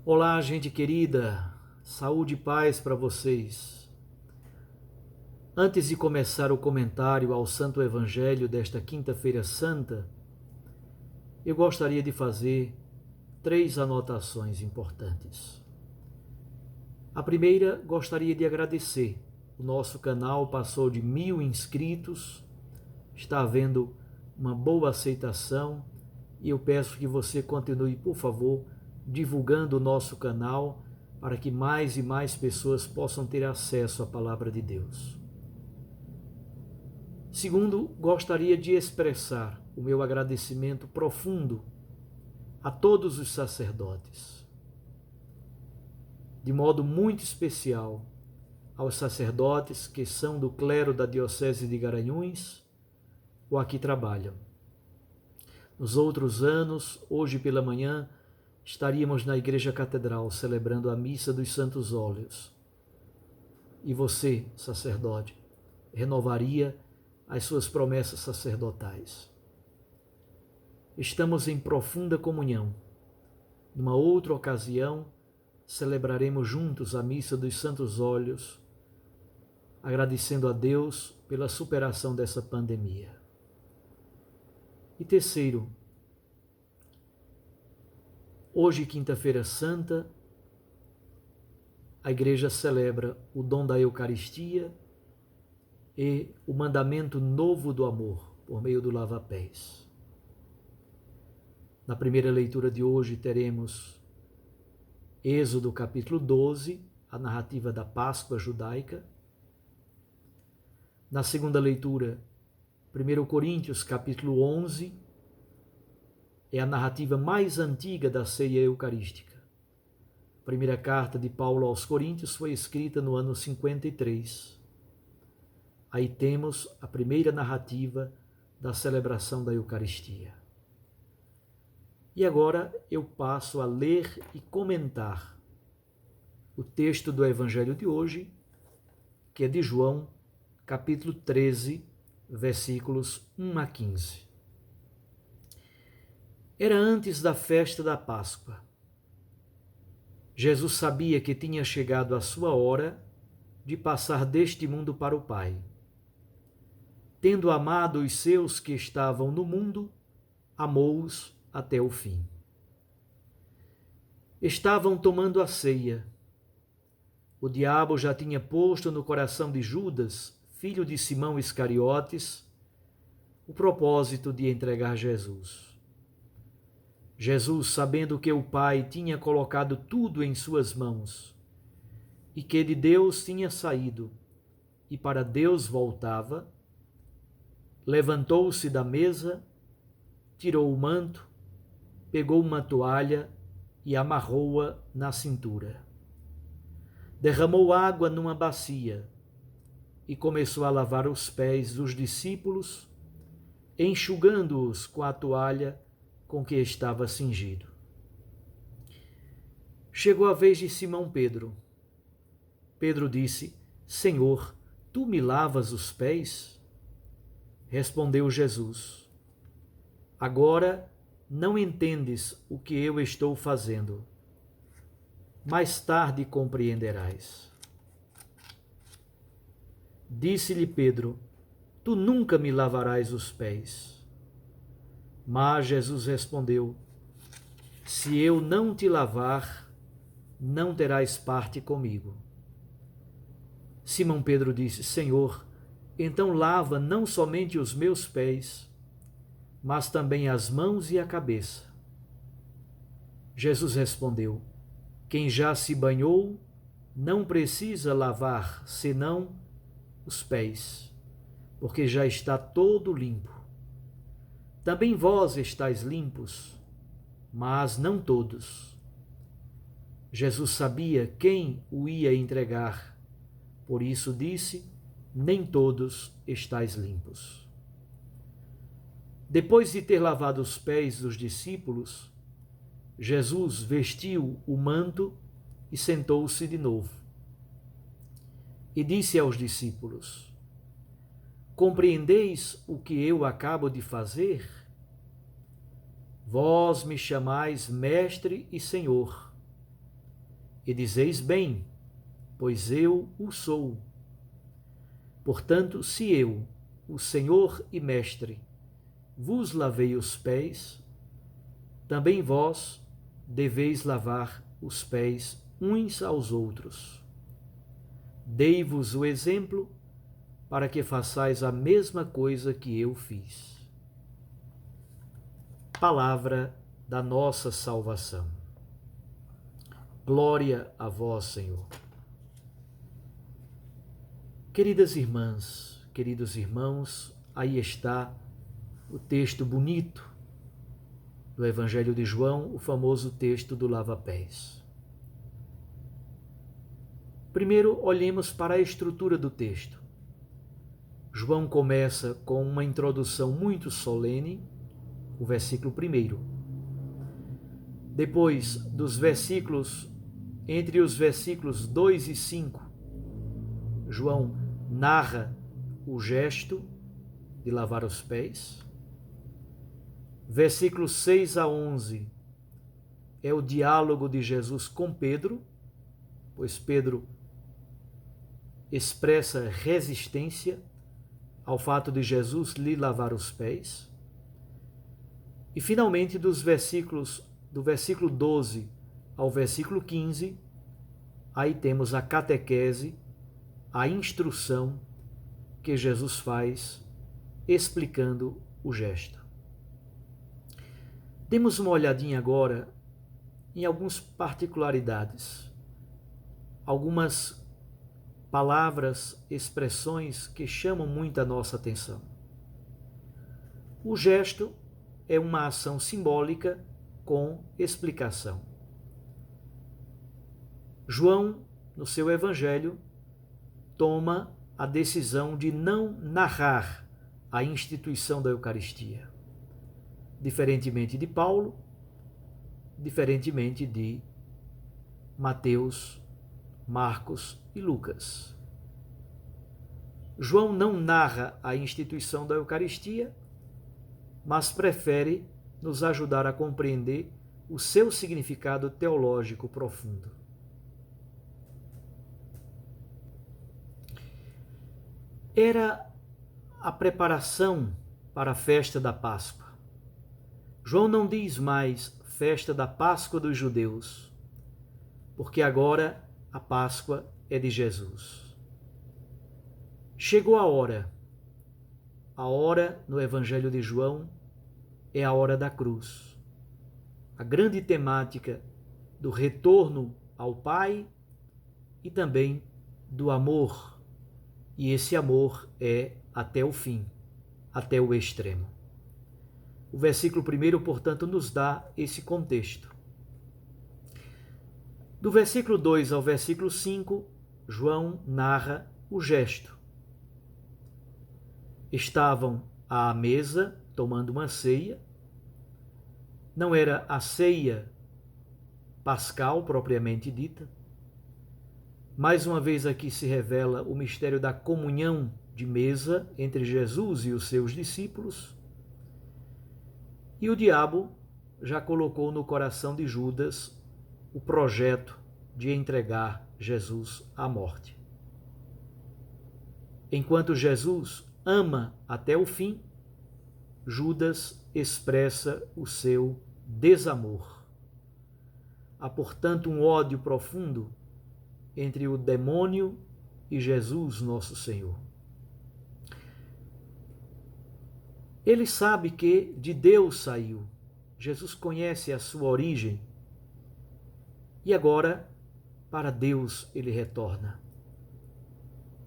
Olá, gente querida, saúde e paz para vocês. Antes de começar o comentário ao Santo Evangelho desta Quinta-feira Santa, eu gostaria de fazer 3 anotações importantes. A primeira, gostaria de agradecer. O nosso canal passou de 1.000 inscritos, está havendo uma boa aceitação e eu peço que você continue, por favor, divulgando o nosso canal para que mais e mais pessoas possam ter acesso à Palavra de Deus. Segundo, gostaria de expressar o meu agradecimento profundo a todos os sacerdotes, de modo muito especial aos sacerdotes que são do clero da Diocese de Garanhuns ou aqui trabalham. Nos outros anos, hoje pela manhã, estaríamos na Igreja Catedral celebrando a Missa dos Santos Óleos. E você, sacerdote, renovaria as suas promessas sacerdotais. Estamos em profunda comunhão. Numa outra ocasião, celebraremos juntos a Missa dos Santos Óleos, agradecendo a Deus pela superação dessa pandemia. E terceiro, hoje, Quinta-feira Santa, a Igreja celebra o dom da Eucaristia e o mandamento novo do amor, por meio do lava-pés. Na primeira leitura de hoje teremos Êxodo capítulo 12, a narrativa da Páscoa judaica. Na segunda leitura, 1 Coríntios capítulo 11, é a narrativa mais antiga da ceia eucarística. A primeira carta de Paulo aos Coríntios foi escrita no ano 53. Aí temos a primeira narrativa da celebração da Eucaristia. E agora eu passo a ler e comentar o texto do Evangelho de hoje, que é de João, capítulo 13, versículos 1 a 15. Era antes da festa da Páscoa. Jesus sabia que tinha chegado a sua hora de passar deste mundo para o Pai. Tendo amado os seus que estavam no mundo, amou-os até o fim. Estavam tomando a ceia. O diabo já tinha posto no coração de Judas, filho de Simão Iscariotes, o propósito de entregar Jesus. Jesus, sabendo que o Pai tinha colocado tudo em suas mãos e que de Deus tinha saído e para Deus voltava, levantou-se da mesa, tirou o manto, pegou uma toalha e amarrou-a na cintura. Derramou água numa bacia e começou a lavar os pés dos discípulos, enxugando-os com a toalha com que estava cingido. Chegou a vez de Simão Pedro. Pedro disse: Senhor, tu me lavas os pés? Respondeu Jesus: Agora não entendes o que eu estou fazendo. Mais tarde compreenderás. Disse-lhe Pedro: Tu nunca me lavarás os pés. Mas Jesus respondeu: Se eu não te lavar, não terás parte comigo. Simão Pedro disse: Senhor, então lava não somente os meus pés, mas também as mãos e a cabeça. Jesus respondeu: Quem já se banhou não precisa lavar senão os pés, porque já está todo limpo. Também vós estáis limpos, mas não todos. Jesus sabia quem o ia entregar, por isso disse: Nem todos estáis limpos. Depois de ter lavado os pés dos discípulos, Jesus vestiu o manto e sentou-se de novo. E disse aos discípulos: Compreendeis o que eu acabo de fazer? Vós me chamais Mestre e Senhor, E dizeis bem, pois eu o sou. Portanto, se eu, o Senhor e Mestre, vos lavei os pés, também vós deveis lavar os pés uns aos outros. Dei-vos o exemplo para que façais a mesma coisa que eu fiz. Palavra da nossa salvação. Glória a vós, Senhor. Queridas irmãs, queridos irmãos, aí está o texto bonito do Evangelho de João, o famoso texto do lava-pés. Primeiro, olhemos para a estrutura do texto. João começa com uma introdução muito solene, o versículo 1. Depois, entre os versículos 2 e 5, João narra o gesto de lavar os pés. Versículos 6 a 11 é o diálogo de Jesus com Pedro, pois Pedro expressa resistência ao fato de Jesus lhe lavar os pés. E finalmente, do versículo 12 ao versículo 15, aí temos a catequese, a instrução que Jesus faz explicando o gesto. Demos uma olhadinha agora em algumas particularidades, algumas palavras, expressões que chamam muito a nossa atenção. O gesto é uma ação simbólica com explicação. João, no seu evangelho, toma a decisão de não narrar a instituição da Eucaristia, diferentemente de Paulo, diferentemente de Mateus, Marcos e Lucas. João não narra a instituição da Eucaristia, mas prefere nos ajudar a compreender o seu significado teológico profundo. Era a preparação para a festa da Páscoa. João não diz mais festa da Páscoa dos judeus, porque agora a Páscoa é de Jesus. Chegou a hora. A hora no Evangelho de João é a hora da cruz. A grande temática do retorno ao Pai e também do amor. E esse amor é até o fim, até o extremo. O versículo 1, portanto, nos dá esse contexto. Do versículo 2 ao versículo 5, João narra o gesto. Estavam à mesa, tomando uma ceia. Não era a ceia pascal propriamente dita. Mais uma vez aqui se revela o mistério da comunhão de mesa entre Jesus e os seus discípulos. E o diabo já colocou no coração de Judas o projeto de entregar Jesus à morte. Enquanto Jesus ama até o fim, Judas expressa o seu desamor. Há, portanto, um ódio profundo entre o demônio e Jesus, nosso Senhor. Ele sabe que de Deus saiu. Jesus conhece a sua origem. E agora, para Deus ele retorna.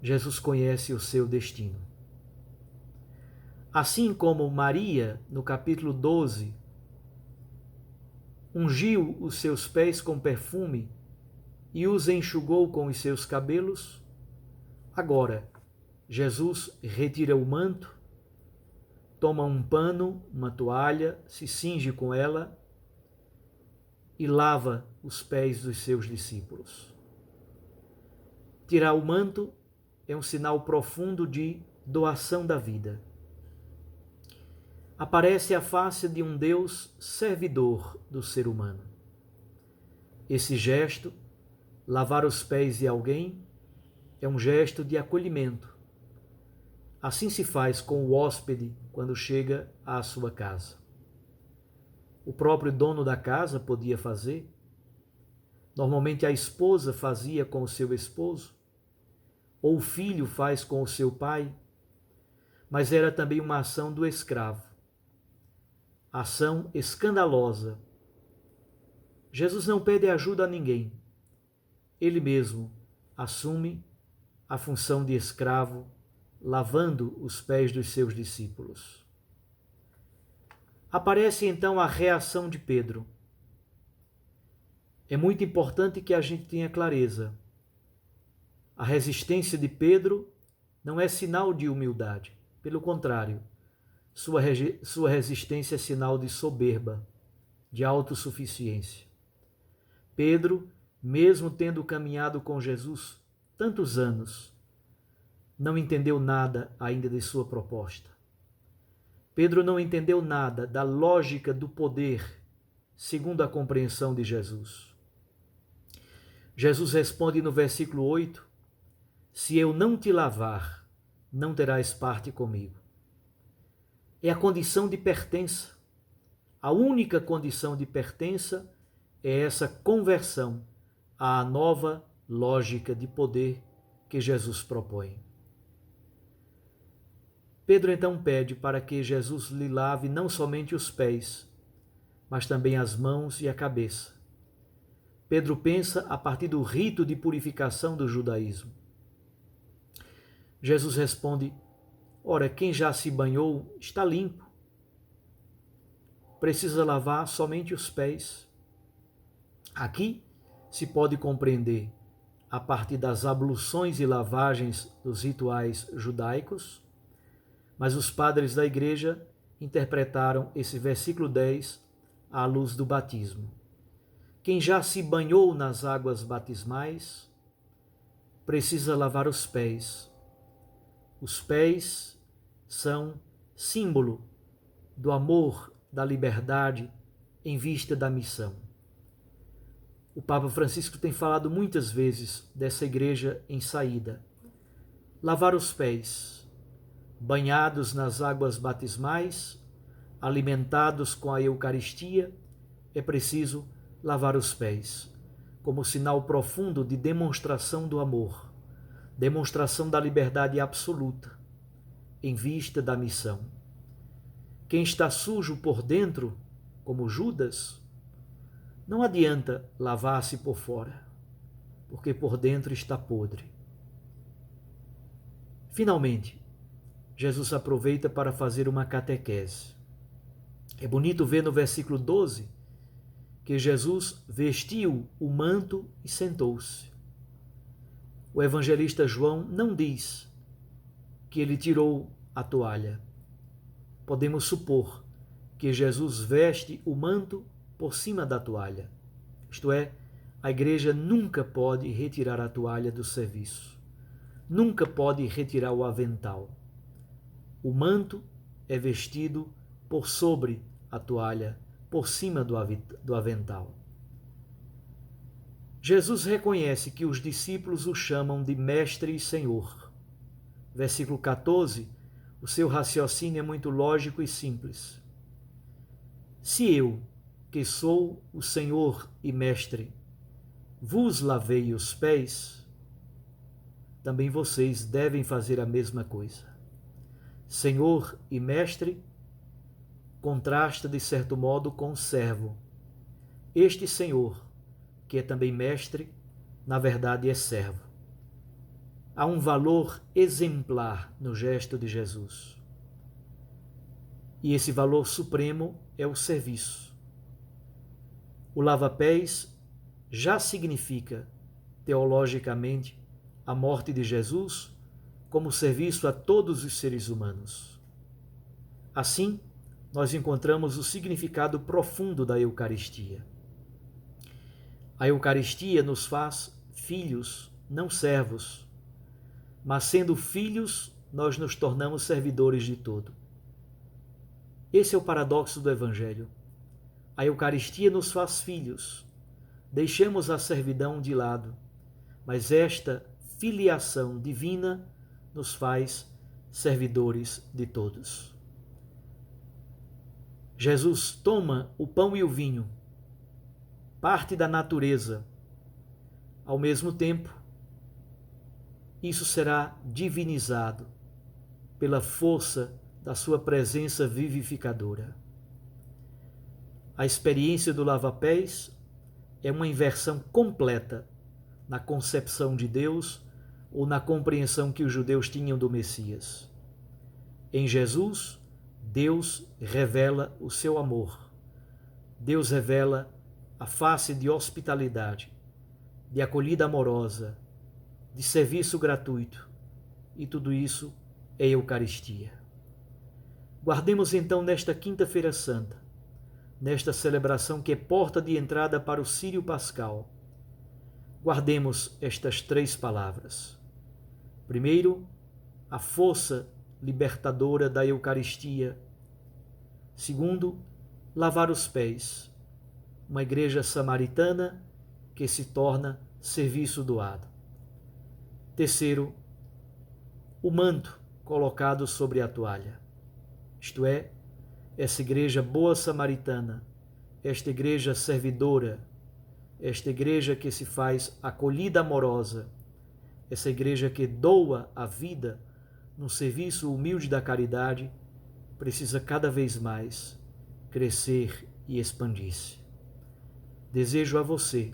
Jesus conhece o seu destino. Assim como Maria, no capítulo 12, ungiu os seus pés com perfume e os enxugou com os seus cabelos, agora Jesus retira o manto, toma um pano, uma toalha, se cinge com ela e lava os pés dos seus discípulos. Tirar o manto é um sinal profundo de doação da vida. Aparece a face de um Deus servidor do ser humano. Esse gesto Lavar os pés de alguém é um gesto de acolhimento. Assim se faz com o hóspede quando chega à sua casa. O próprio dono da casa podia fazer. Normalmente a esposa fazia com o seu esposo, ou o filho faz com o seu pai, mas era também uma ação do escravo. Ação escandalosa. Jesus não pede ajuda a ninguém. Ele mesmo assume a função de escravo, lavando os pés dos seus discípulos. Aparece então a reação de Pedro. É muito importante que a gente tenha clareza. A resistência de Pedro não é sinal de humildade. Pelo contrário, sua resistência é sinal de soberba, de autossuficiência. Pedro, mesmo tendo caminhado com Jesus tantos anos, não entendeu nada ainda de sua proposta. Pedro não entendeu nada da lógica do poder, segundo a compreensão de Jesus. Jesus responde no versículo 8: se eu não te lavar, não terás parte comigo. É a condição de pertença. A única condição de pertença é essa conversão à nova lógica de poder que Jesus propõe. Pedro então pede para que Jesus lhe lave não somente os pés, mas também as mãos e a cabeça. Pedro pensa a partir do rito de purificação do judaísmo. Jesus responde: ora, quem já se banhou está limpo. Precisa lavar somente os pés. Aqui se pode compreender, a partir das abluções e lavagens dos rituais judaicos, mas os padres da igreja interpretaram esse versículo 10 à luz do batismo. Quem já se banhou nas águas batismais precisa lavar os pés. Os pés são símbolo do amor, da liberdade em vista da missão. O Papa Francisco tem falado muitas vezes dessa igreja em saída. Lavar os pés, banhados nas águas batismais, alimentados com a Eucaristia, é preciso lavar os pés, como sinal profundo de demonstração do amor, demonstração da liberdade absoluta, em vista da missão. Quem está sujo por dentro, como Judas, não adianta lavar-se por fora, porque por dentro está podre. Finalmente, Jesus aproveita para fazer uma catequese. É bonito ver no versículo 12 que Jesus vestiu o manto e sentou-se. O evangelista João não diz que ele tirou a toalha. Podemos supor que Jesus veste o manto por cima da toalha. Isto é, a igreja nunca pode retirar a toalha do serviço. Nunca pode retirar o avental. O manto é vestido por sobre a toalha, por cima do avental. Jesus reconhece que os discípulos o chamam de Mestre e Senhor. Versículo 14, o seu raciocínio é muito lógico e simples. Se eu, que sou o Senhor e Mestre, vos lavei os pés, também vocês devem fazer a mesma coisa. Senhor e Mestre contrasta de certo modo com servo. Este Senhor, que é também Mestre, na verdade é servo. Há um valor exemplar no gesto de Jesus. E esse valor supremo é o serviço. O lava-pés já significa, teologicamente, a morte de Jesus como serviço a todos os seres humanos. Assim, nós encontramos o significado profundo da Eucaristia. A Eucaristia nos faz filhos, não servos, mas sendo filhos, nós nos tornamos servidores de todo. Esse é o paradoxo do Evangelho. A Eucaristia nos faz filhos. Deixemos a servidão de lado mas esta filiação divina nos faz servidores de todos. Jesus toma o pão e o vinho, parte da natureza. Ao mesmo tempo, isso será divinizado pela força da sua presença vivificadora. A experiência do lava-pés é uma inversão completa na concepção de Deus ou na compreensão que os judeus tinham do Messias. Em Jesus, Deus revela o seu amor. Deus revela a face de hospitalidade, de acolhida amorosa, de serviço gratuito. E tudo isso é Eucaristia. Guardemos então nesta quinta-feira santa, nesta celebração que é porta de entrada para o Círio Pascal, guardemos estas 3 palavras. Primeiro, a força libertadora da Eucaristia. Segundo, lavar os pés, uma igreja samaritana que se torna serviço doado. Terceiro, o manto colocado sobre a toalha, isto é, essa igreja boa samaritana, esta igreja servidora, esta igreja que se faz acolhida amorosa, essa igreja que doa a vida no serviço humilde da caridade, precisa cada vez mais crescer e expandir-se. Desejo a você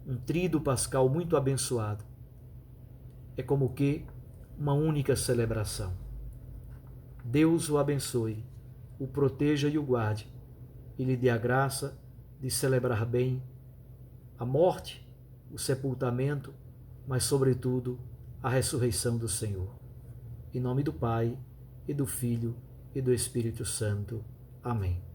um tríduo pascal muito abençoado. É como que uma única celebração. Deus o abençoe, o proteja e o guarde, e lhe dê a graça de celebrar bem a morte, o sepultamento, mas sobretudo a ressurreição do Senhor. Em nome do Pai, e do Filho, e do Espírito Santo. Amém.